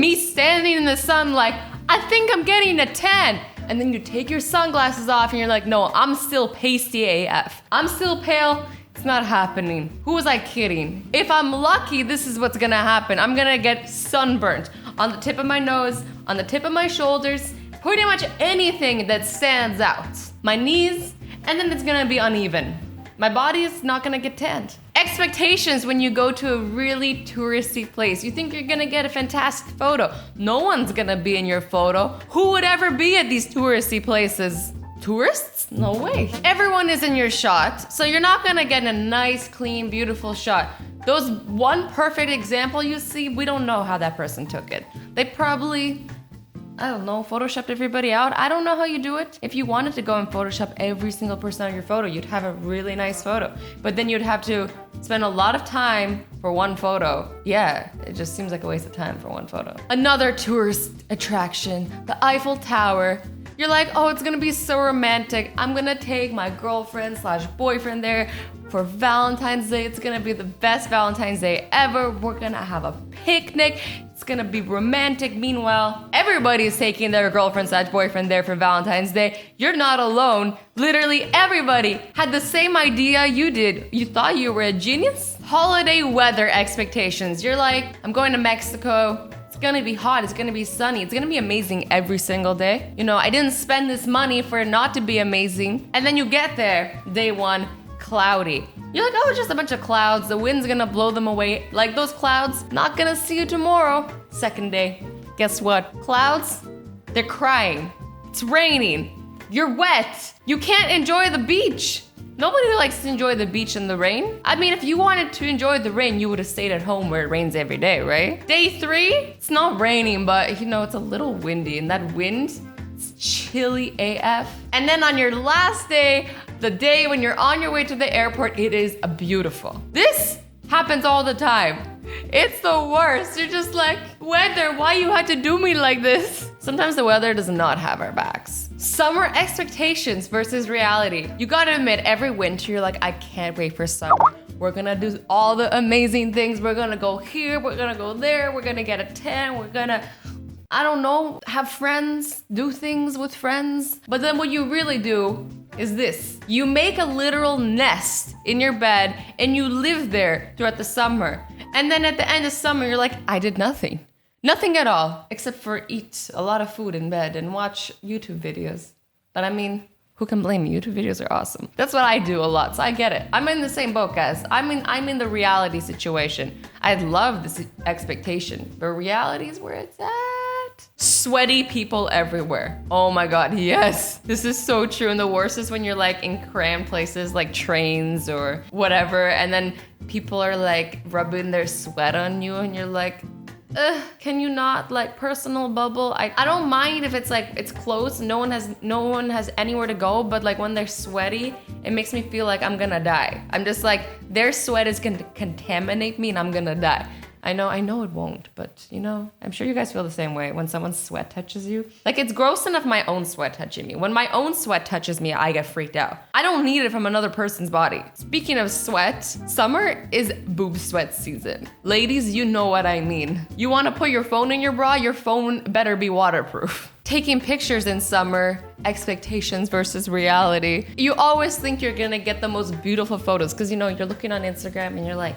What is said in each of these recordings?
Me standing in the sun like, I think I'm getting a tan. And then you take your sunglasses off and you're like, no, I'm still pasty AF. I'm still pale. It's not happening. Who was I kidding? If I'm lucky, this is what's gonna happen. I'm gonna get sunburnt on the tip of my nose, on the tip of my shoulders, pretty much anything that stands out. My knees, and then it's gonna be uneven. My body is not gonna get tanned. Expectations when you go to a really touristy place. You think you're gonna get a fantastic photo. No one's gonna be in your photo. Who would ever be at these touristy places? Tourists? No way. Everyone is in your shot, so you're not gonna get a nice, clean, beautiful shot. Those one perfect example you see, we don't know how that person took it. They probably, I don't know, photoshopped everybody out. I don't know how you do it. If you wanted to go and photoshop every single person on your photo, you'd have a really nice photo. But then you'd have to spend a lot of time for one photo. Yeah, it just seems like a waste of time for one photo. Another tourist attraction, the Eiffel Tower. You're like, oh, it's gonna be so romantic. I'm gonna take my girlfriend / boyfriend there for Valentine's Day. It's gonna be the best Valentine's Day ever. We're gonna have a picnic. It's gonna be romantic. Meanwhile, everybody's taking their girlfriend / boyfriend there for Valentine's Day. You're not alone. Literally everybody had the same idea you did. You thought you were a genius? Holiday weather expectations. You're like, I'm going to Mexico. It's gonna be hot, it's gonna be sunny, it's gonna be amazing every single day. You know, I didn't spend this money for it not to be amazing. And then you get there, day one, cloudy. You're like, oh, it's just a bunch of clouds, the wind's gonna blow them away. Like those clouds, not gonna see you tomorrow. Second day, guess what? Clouds, they're crying. It's raining, you're wet. You can't enjoy the beach. Nobody likes to enjoy the beach in the rain. I mean, if you wanted to enjoy the rain, you would have stayed at home where it rains every day, right? Day 3, it's not raining, but you know, it's a little windy, and that wind, it's chilly AF. And then on your last day, the day when you're on your way to the airport, it is beautiful. This happens all the time. It's the worst. You're just like, weather, why you had to do me like this? Sometimes the weather does not have our backs. Summer expectations versus reality. You gotta admit, every winter you're like, I can't wait for summer. We're gonna do all the amazing things. We're gonna go here, we're gonna go there, we're gonna get a tan, we're gonna, I don't know, have friends, do things with friends. But then what you really do is this. You make a literal nest in your bed and you live there throughout the summer. And then at the end of summer, you're like, I did nothing. Nothing at all, except for eat a lot of food in bed and watch YouTube videos. But I mean, who can blame me? YouTube videos are awesome. That's what I do a lot, so I get it. I'm in the same boat, guys. I'm in the reality situation. I love this expectation, but reality is where it's at. Sweaty people everywhere. Oh my God, yes. This is so true. And the worst is when you're like in cramped places like trains or whatever, and then people are like rubbing their sweat on you and you're like, can you not, like, personal bubble? I don't mind if it's like it's close, no one has anywhere to go, but like when they're sweaty, it makes me feel like I'm gonna die. I'm just like, their sweat is gonna contaminate me and I'm gonna die. I know it won't, but you know, I'm sure you guys feel the same way when someone's sweat touches you. Like, it's gross enough my own sweat touching me. When my own sweat touches me, I get freaked out. I don't need it from another person's body. Speaking of sweat, summer is boob sweat season. Ladies, you know what I mean. You wanna put your phone in your bra, your phone better be waterproof. Taking pictures in summer, expectations versus reality. You always think you're gonna get the most beautiful photos because you know, you're looking on Instagram and you're like,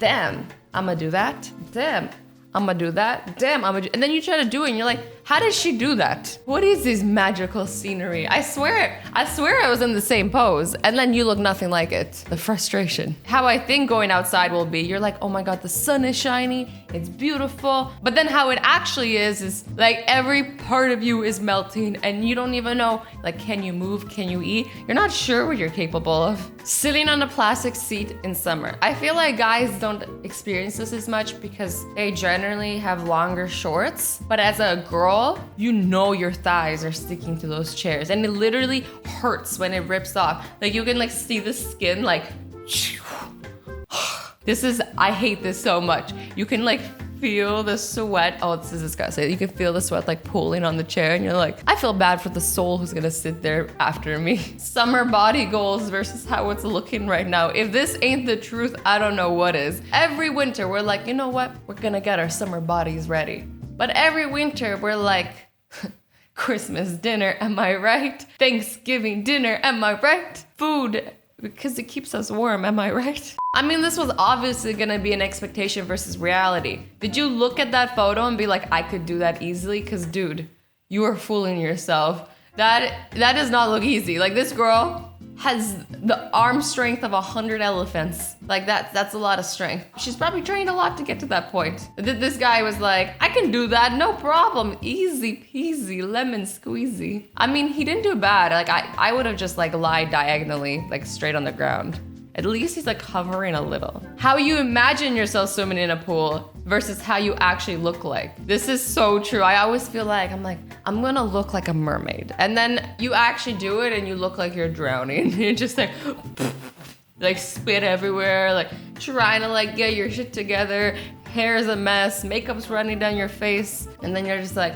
damn, I'ma do that. Damn, I'ma do that. Damn, and then you try to do it and you're like, how did she do that? What is this magical scenery? I swear I was in the same pose and then you look nothing like it. The frustration. How I think going outside will be, you're like, oh my God, the sun is shining, it's beautiful. But then how it actually is like every part of you is melting and you don't even know, like, can you move, can you eat? You're not sure what you're capable of. Sitting on a plastic seat in summer. I feel like guys don't experience this as much because they generally have longer shorts. But as a girl, you know your thighs are sticking to those chairs and it literally hurts when it rips off. Like, you can like see the skin like I hate this so much. You can like feel the sweat. Oh, this is disgusting. You can feel the sweat like pooling on the chair and you're like, I feel bad for the soul who's gonna sit there after me. Summer body goals versus how it's looking right now. If this ain't the truth, I don't know what is. Every winter we're like, you know what? We're gonna get our summer bodies ready. But every winter we're like, Christmas dinner, am I right? Thanksgiving dinner, am I right? Food, because it keeps us warm, am I right? I mean, this was obviously gonna be an expectation versus reality. Did you look at that photo and be like, I could do that easily? Because dude, you are fooling yourself. That does not look easy. Like, this girl has the arm strength of 100 elephants. Like, that's a lot of strength. She's probably trained a lot to get to that point. This guy was like, I can do that, no problem. Easy peasy, lemon squeezy. I mean, he didn't do bad. Like, I would have just like lied diagonally, like straight on the ground. At least he's like hovering a little. How you imagine yourself swimming in a pool versus how you actually look like. This is so true. I always feel like, I'm gonna look like a mermaid. And then you actually do it and you look like you're drowning. You're just like spit everywhere, like trying to like get your shit together. Hair's a mess, makeup's running down your face. And then you're just like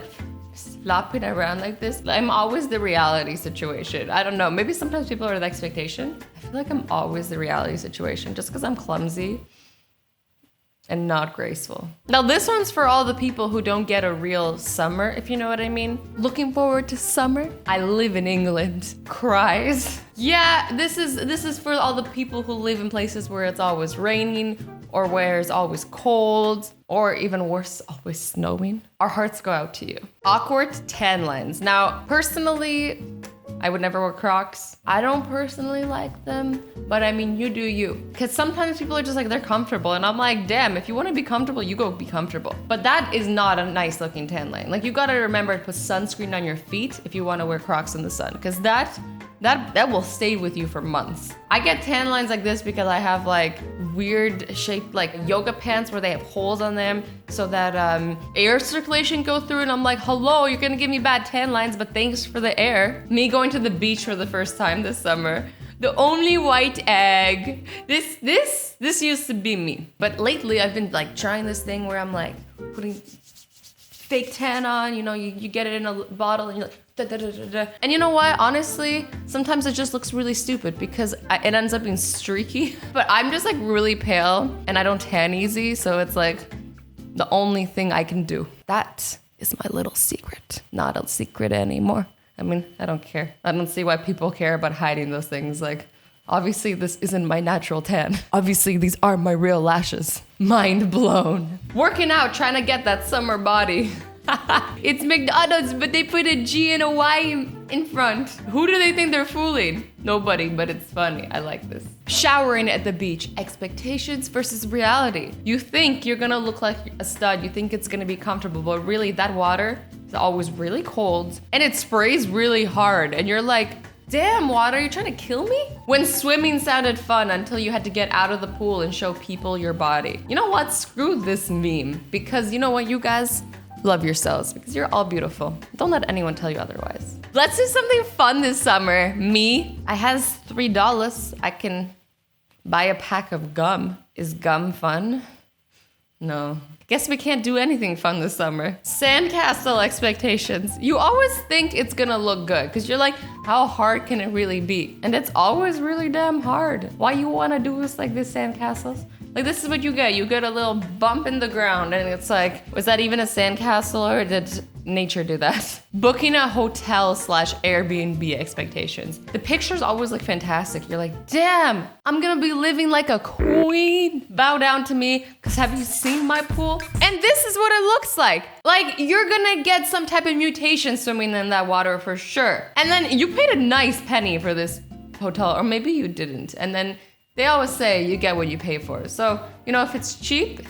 flopping around like this. I'm always the reality situation. I don't know, maybe sometimes people are the expectation. I feel like I'm always the reality situation just because I'm clumsy and not graceful. Now this one's for all the people who don't get a real summer, if you know what I mean. Looking forward to summer? I live in England. Cries. Yeah, this is for all the people who live in places where it's always raining or where it's always cold or even worse, always snowing. Our hearts go out to you. Awkward tan lines. Now, personally, I would never wear Crocs. I don't personally like them, but I mean, you do you. Because sometimes people are just like, they're comfortable. And I'm like, damn, if you want to be comfortable, you go be comfortable. But that is not a nice looking tan line. Like, you gotta remember to put sunscreen on your feet if you want to wear Crocs in the sun. Because that will stay with you for months. I get tan lines like this because I have like weird shaped like yoga pants where they have holes on them so that air circulation go through, and I'm like, hello, you're gonna give me bad tan lines, but thanks for the air. Me going to the beach for the first time this summer. The only white egg. This used to be me. But lately I've been like trying this thing where I'm like putting fake tan on, you know, you get it in a bottle and you're like, da, da, da, da, da. And you know what? Honestly, sometimes it just looks really stupid because it ends up being streaky. But I'm just like really pale and I don't tan easy. So it's like the only thing I can do. That is my little secret. Not a secret anymore. I mean, I don't care. I don't see why people care about hiding those things. Like, obviously this isn't my natural tan. Obviously these are my real lashes. Mind blown. Working out, trying to get that summer body. It's McDonald's, but they put a G and a Y in front. Who do they think they're fooling? Nobody, but it's funny. I like this. Showering at the beach. Expectations versus reality. You think you're gonna look like a stud. You think it's gonna be comfortable, but really that water is always really cold and it sprays really hard. And you're like, damn, water, you're trying to kill me? When swimming sounded fun until you had to get out of the pool and show people your body. You know what? Screw this meme. Because you know what, you guys? Love yourselves because you're all beautiful. Don't let anyone tell you otherwise. Let's do something fun this summer. Me, I has $3. I can buy a pack of gum. Is gum fun? No. Guess we can't do anything fun this summer. Sandcastle expectations. You always think it's gonna look good because you're like, how hard can it really be? And it's always really damn hard. Why you wanna do this like this, sandcastles? Like, this is what you get. You get a little bump in the ground and it's like, was that even a sandcastle or did nature do that? Booking a hotel / Airbnb expectations. The pictures always look fantastic. You're like, damn, I'm gonna be living like a queen. Bow down to me, because have you seen my pool? And this is what it looks like. Like, you're gonna get some type of mutation swimming in that water for sure. And then you paid a nice penny for this hotel, or maybe you didn't. And then they always say you get what you pay for. So, you know, if it's cheap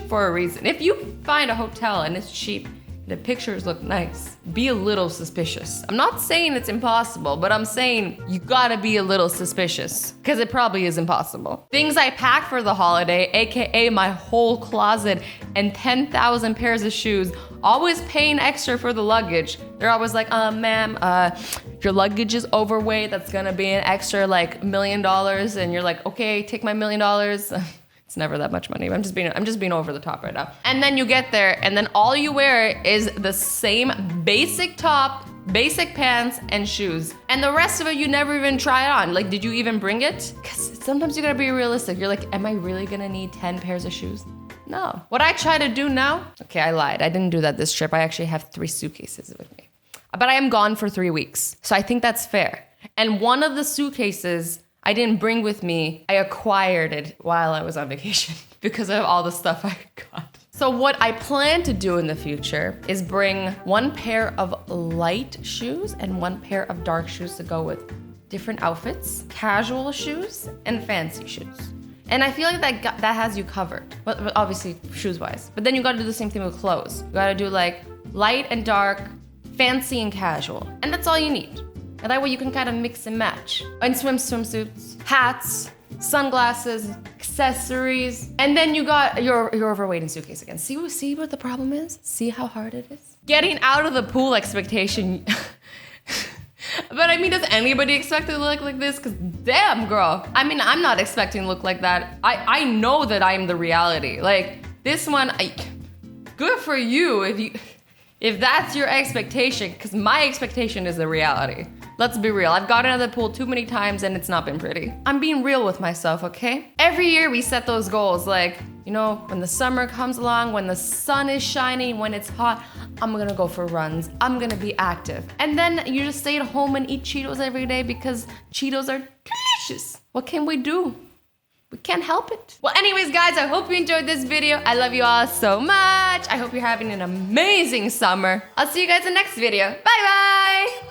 for a reason. If you find a hotel and it's cheap, the pictures look nice, be a little suspicious. I'm not saying it's impossible, but I'm saying you gotta be a little suspicious because it probably is impossible. Things I pack for the holiday, AKA my whole closet and 10,000 pairs of shoes, always paying extra for the luggage. They're always like, ma'am, your luggage is overweight. That's gonna be an extra like $1 million. And you're like, okay, take my $1 million. It's never that much money. I'm just being over the top right now. And then you get there and then all you wear is the same basic top, basic pants and shoes. And the rest of it you never even try on. Like, did you even bring it? Because sometimes you gotta be realistic. You're like, am I really gonna need 10 pairs of shoes? No. What I try to do now, okay, I lied. I didn't do that this trip. I actually have 3 suitcases with me. But I am gone for 3 weeks. So I think that's fair. And one of the suitcases I didn't bring with me. I acquired it while I was on vacation because of all the stuff I got. So what I plan to do in the future is bring 1 pair of light shoes and 1 pair of dark shoes to go with different outfits, casual shoes, and fancy shoes. And I feel like that has you covered, but obviously shoes-wise. But then you gotta do the same thing with clothes. You gotta do like light and dark, fancy and casual. And that's all you need. And that way you can kind of mix and match. And swimsuits, hats, sunglasses, accessories. And then you got your overweight in suitcase again. See what the problem is? See how hard it is? Getting out of the pool expectation. But I mean, does anybody expect it to look like this? Because damn, girl. I mean, I'm not expecting to look like that. I know that I'm the reality. Like, this one, good for you if that's your expectation, because my expectation is the reality. Let's be real. I've gotten out of the pool too many times and it's not been pretty. I'm being real with myself, okay? Every year we set those goals, like, you know, when the summer comes along, when the sun is shining, when it's hot, I'm gonna go for runs. I'm gonna be active. And then you just stay at home and eat Cheetos every day because Cheetos are delicious. What can we do? We can't help it. Well, anyways, guys, I hope you enjoyed this video. I love you all so much. I hope you're having an amazing summer. I'll see you guys in the next video. Bye-bye.